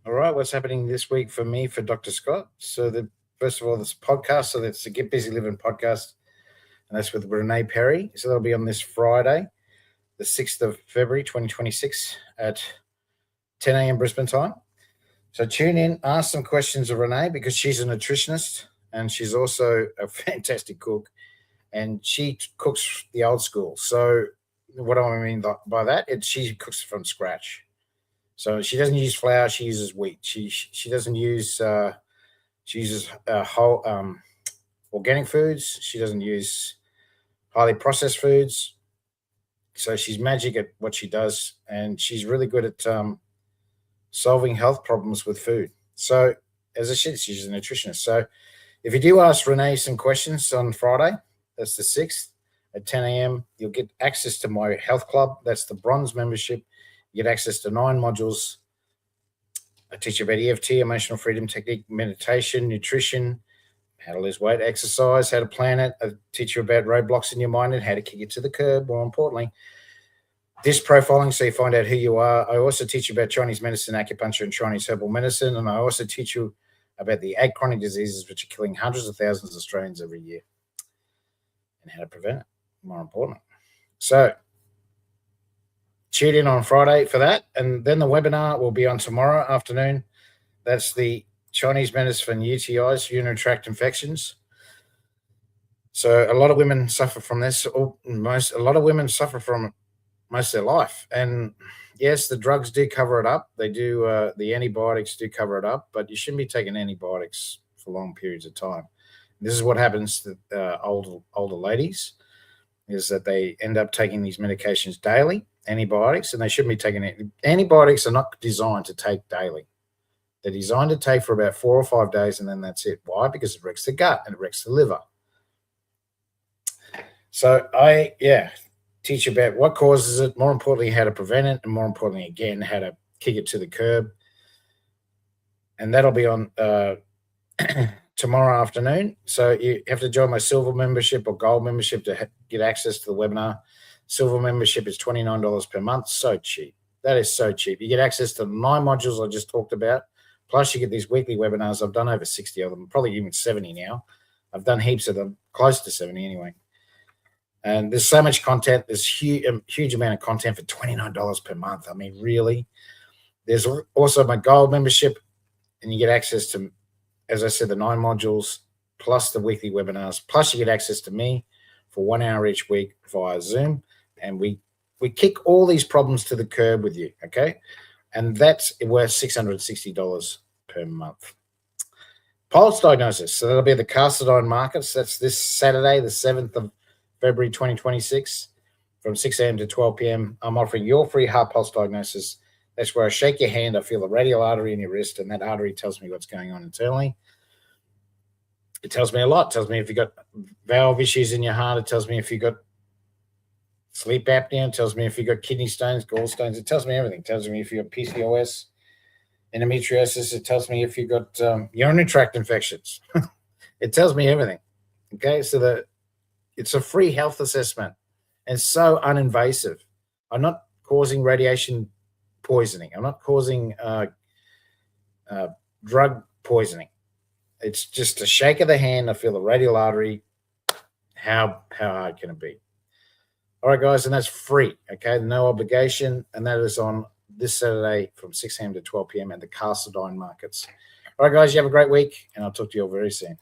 All right, what's happening this week for me, for Dr. Scott? First of all, this podcast, so that's the Get Busy Livin Podcast, and that's with Renee Perri. So that'll be on this Friday, the 6th of February, 2026 at 10 a.m. Brisbane time. So tune in, ask some questions of Renee because she's a nutritionist and she's also a fantastic cook, and she cooks the old school. So what do I mean by that? She cooks from scratch. So she doesn't use flour; she uses wheat. She doesn't use she uses whole organic foods. She doesn't use highly processed foods. So she's magic at what she does, and she's really good at solving health problems with food. So as I said, she's a nutritionist. So if you do ask Renee some questions on Friday, that's the 6th at 10 a.m., you'll get access to my health club. That's the bronze membership. You get access to 9 modules. I teach you about EFT, emotional freedom technique, meditation, nutrition, how to lose weight, exercise, how to plan it. I teach you about roadblocks in your mind and how to kick it to the curb, more importantly. Disc profiling, so you find out who you are. I also teach you about Chinese medicine, acupuncture, and Chinese herbal medicine. And I also teach you about the 8 chronic diseases which are killing hundreds of thousands of Australians every year and how to prevent it, more important. So tune in on Friday for that. And then the webinar will be on tomorrow afternoon. That's the Chinese medicine for UTIs, urinary tract infections. So a lot of women suffer from this. A lot of women suffer from it most of their life. And yes, the drugs do cover it up. They do. The antibiotics do cover it up, but you shouldn't be taking antibiotics for long periods of time. This is what happens to older ladies, is that they end up taking these medications daily, antibiotics, and they shouldn't be taking it. Antibiotics are not designed to take daily. They're designed to take for about 4 or 5 days, and then that's it. Why? Because it wrecks the gut and it wrecks the liver. So I teach you about what causes it, more importantly, how to prevent it, and more importantly, again, how to kick it to the curb. And that'll be on tomorrow afternoon. So you have to join my silver membership or gold membership to get access to the webinar. Silver membership is $29 per month. So cheap. That is so cheap. You get access to the 9 modules I just talked about. Plus you get these weekly webinars. I've done over 60 of them, probably even 70 now. I've done heaps of them, close to 70 anyway. And there's so much content. There's huge amount of content for $29 per month. I mean, really. There's also my gold membership, and you get access to, as I said, the 9 modules, plus the weekly webinars, plus you get access to me for 1 hour each week via Zoom. And we kick all these problems to the curb with you, okay? And that's worth $660 per month. Pulse diagnosis. So that'll be at the Carseldine Markets. That's this Saturday, the 7th of February 2026, from 6 a.m. to 12 p.m. I'm offering your free heart pulse diagnosis. That's where I shake your hand, I feel the radial artery in your wrist, and that artery tells me what's going on internally. It tells me a lot. It tells me if you've got valve issues in your heart. It tells me if you've got sleep apnea. It tells me if you've got kidney stones, gallstones. It tells me everything. It tells me if you've got PCOS, endometriosis. It tells me if you've got urinary tract infections. It tells me everything. Okay, so it's a free health assessment and so uninvasive. I'm not causing radiation poisoning. I'm not causing drug poisoning. It's just a shake of the hand. I feel the radial artery. How hard can it be? All right, guys, and that's free, okay? No obligation, and that is on this Saturday from 6 a.m. to 12 p.m. at the Carseldine Markets. All right, guys, you have a great week, and I'll talk to you all very soon.